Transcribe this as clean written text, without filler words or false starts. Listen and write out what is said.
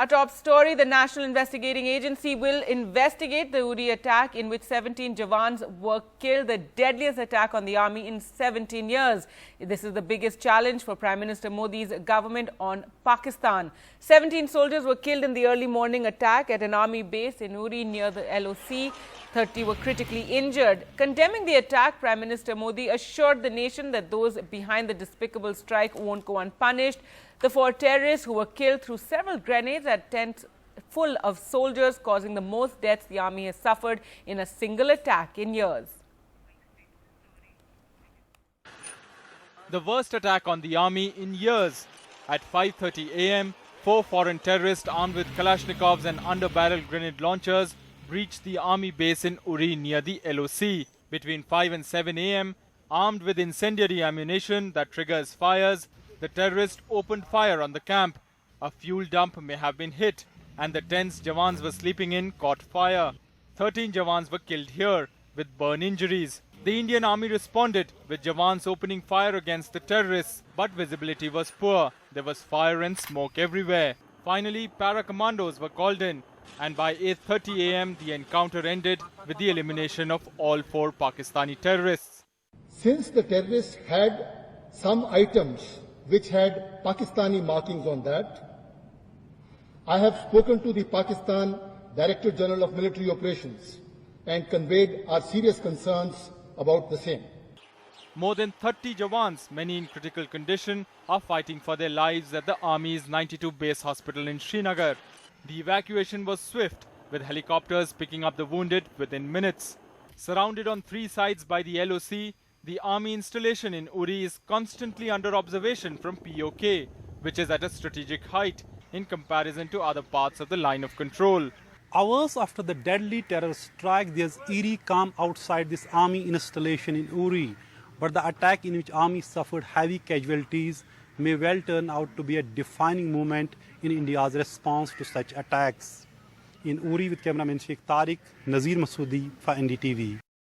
Our top story, the National Investigating Agency will investigate the Uri attack in which 17 Jawans were killed, the deadliest attack on the army in 17 years. This is the biggest challenge for Prime Minister Modi's government on Pakistan. 17 soldiers were killed in the early morning attack at an army base in Uri near the LOC. 30 were critically injured. Condemning the attack, Prime Minister Modi assured the nation that those behind the despicable strike won't go unpunished. The 4 terrorists who were killed threw several grenades at tents full of soldiers, causing the most deaths the army has suffered in a single attack in years. The worst attack on the army in years. At 5:30 a.m., 4 foreign terrorists armed with Kalashnikovs and under-barrel grenade launchers breached the army base in Uri near the LOC. Between 5 and 7 a.m., armed with incendiary ammunition that triggers fires, the terrorists opened fire on the camp. A fuel dump may have been hit, and the tents Jawans were sleeping in caught fire. 13 Jawans were killed here with burn injuries. The Indian Army responded with Jawans opening fire against the terrorists, but visibility was poor. There was fire and smoke everywhere. Finally, para-commandos were called in, and by 8:30 a.m. the encounter ended with the elimination of all 4 Pakistani terrorists. Since the terrorists had some items which had Pakistani markings on that, I have spoken to the Pakistan Director General of Military Operations and conveyed our serious concerns about the same. More than 30 Jawans, many in critical condition, are fighting for their lives at the Army's 92 base hospital in Srinagar. The evacuation was swift, with helicopters picking up the wounded within minutes. Surrounded on 3 sides by the LOC, the army installation in Uri is constantly under observation from POK, which is at a strategic height in comparison to other parts of the line of control. Hours after the deadly terror strike, there's eerie calm outside this army installation in Uri. But the attack in which army suffered heavy casualties may well turn out to be a defining moment in India's response to such attacks. In Uri with cameraman Sheikh Tariq, Nazir Masoodi for NDTV.